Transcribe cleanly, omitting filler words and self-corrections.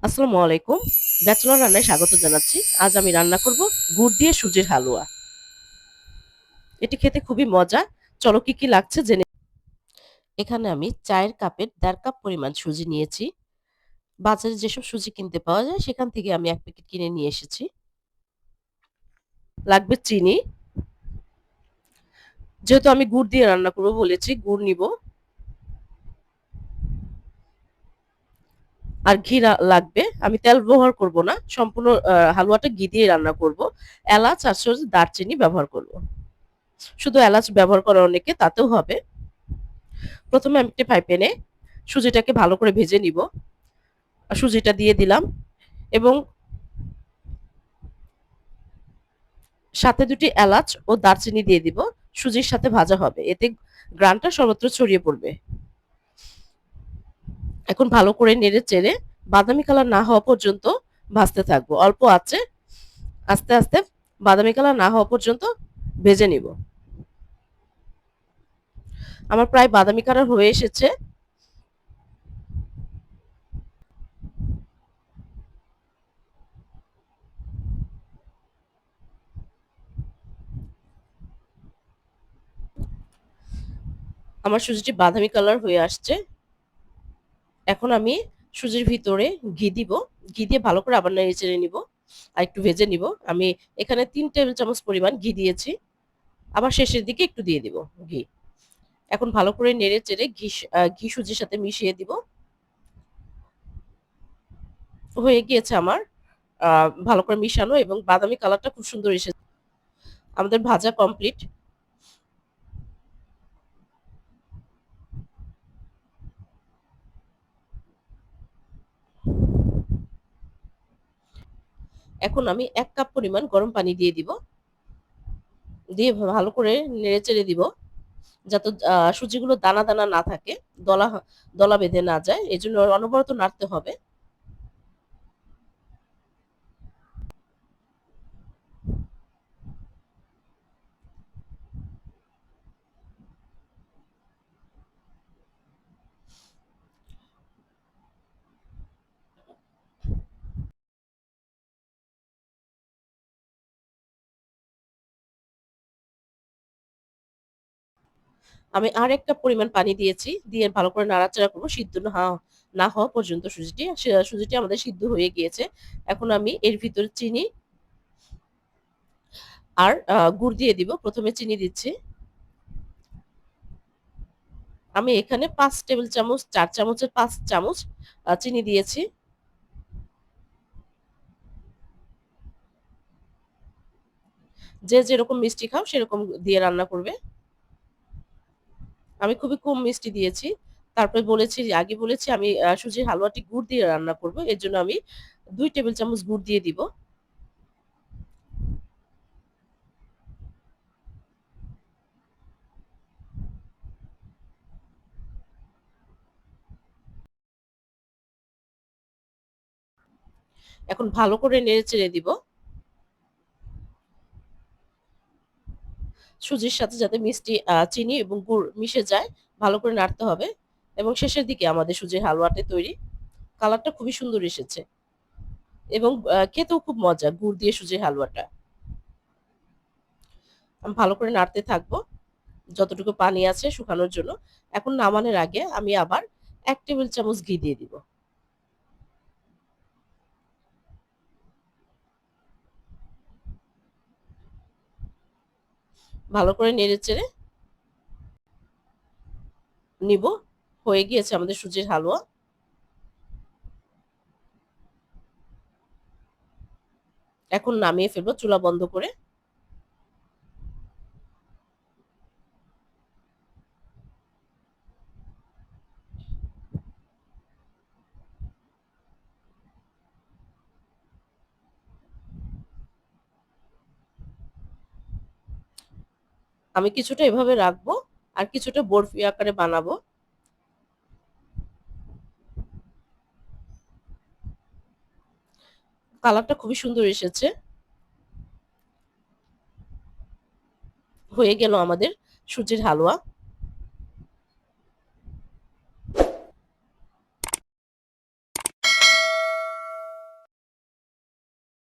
আসসালামু আলাইকুম। ব্যাচেলর রান্নায় স্বাগত জানাচ্ছি। আজ আমি রান্না করব গুড় দিয়ে সুজির হালুয়া। এটি খেতে খুবই মজা। চলো কি লাগছে জেনে। এখানে আমি চায়ের কাপের ১.৫ কাপ পরিমাণ সুজি নিয়েছি। বাজারে যেসব সুজি কিনতে পাওয়া যায় সেখান থেকে আমি ১ প্যাকেট কিনে নিয়ে এসেছি। লাগবে চিনি। যেহেতু আমি গুড় দিয়ে রান্না করব বলেছি গুড় নিব। আর ঘি লাগবে। আমি তেল ব্যবহার করব না। সম্পূর্ণ হালুয়াটা ঘি দিয়ে রান্না করব। এলাচ আর দারচিনি ব্যবহার করব। শুধু এলাচ ব্যবহার করে অনেকে তাতেও হবে। প্রথমে আমি একটি ফ্রাই প্যানে সুজিটাকে ভালো করে ভেজে নিব। সুজিটা দিয়ে দিলাম এবং সাথে ২ টি এলাচ ও দারচিনি দিয়ে দিব। সুজির সাথে ভাজা হবে। এতে ঘ্রাণটা সর্বত্র ছড়িয়ে পড়বে। এখন ভালো করে নেড়ে চেড়ে বাদামি কালার না হওয়া পর্যন্ত ভাজতে থাকবো। অল্প আঁচে আস্তে আস্তে বাদামি কালার না হওয়া পর্যন্ত ভেজে নিব। আমার প্রায় বাদামি কালার হয়ে এসেছে। আমার সুজিটি বাদামি কালার হয়ে আসছে। এখন আমি সুজির ভিতরে ঘি দিব। ঘি দিয়ে ভালো করে আবার নেড়ে চেড়ে নিব। আর একটু ভেজে নিব। আমি এখানে ৩ টেবিল চামচ পরিমাণ ঘি দিয়েছি। আবার শেষের দিকে একটু দিয়ে দিব ঘি। এখন ভালো করে নেড়ে চেড়ে ঘি সুজির সাথে মিশিয়ে দিব। হয়ে গিয়েছে আমার ভালো করে মিশানো এবং বাদামি কালারটা খুব সুন্দর এসেছে। আমাদের ভাজা কমপ্লিট। এখন আমি ১ কাপ পরিমাণ গরম পানি দিয়ে দিব। দিয়ে ভালো করে নেড়ে চেড়ে দিব। যাতে সুজিগুলো দানা দানা না থাকে, দলা দলা বেঁধে না যায়। এজন্য অনবরত নাড়তে হবে। আমি আর ১ কাপ পরিমাণ পানি দিয়েছি। দিয়ে ভালো করে নাড়াচাড়া করব সিদ্ধ না হওয়া পর্যন্ত সুজিটি। সুজিটি আমাদের সিদ্ধ হয়ে গিয়েছে। এখন আমি এর ভিতরে চিনি আর গুড় দিয়ে দিব। ১ম এ চিনি দিচ্ছি। আমি এখানে ৫ টেবিল চামচ ৪ চামচের ৫ চামচ চিনি দিয়েছি। যে যেরকম মিষ্টি খাও সেরকম দিয়ে রান্না করবে। আমি খুবই কম মিষ্টি দিয়েছি। তারপরে আগে বলেছি আমি সুজির হালুয়াটি গুড় দিয়ে রান্না করব। এর জন্য আমি ২ টেবিল চামচ গুড় দিয়ে দিব। এখন ভালো করে নেড়ে-চেড়ে দিব। সুজির সাথে যাতে চিনি এবং গুড় মিশে যায়, ভালো করে নাড়তে হবে এবং শেষের দিকে আমাদের সুজির হালুয়াটা তৈরি। কালারটা খুবই সুন্দর এসেছে এবং খেতেও খুব মজা গুড় দিয়ে সুজির হালুয়াটা। আমি ভালো করে নাড়তে থাকবো যতটুকু পানি আছে শুকানোর জন্য। এখন নামানোর আগে আমি আবার ১ টেবিল চামচ ঘি দিয়ে দিব। ভালো করে নেড়ে-চেড়ে নিব। হয়ে গিয়েছে আমাদের সুজির হালুয়া। এখন নামিয়ে ফেলবো চুলা বন্ধ করে। আমি কিছুটা এভাবে রাখবো আর কিছুটা বরফি আকারে বানাবো। কালারটা খুবই সুন্দর এসেছে। হয়ে গেল আমাদের সুজির হালুয়া।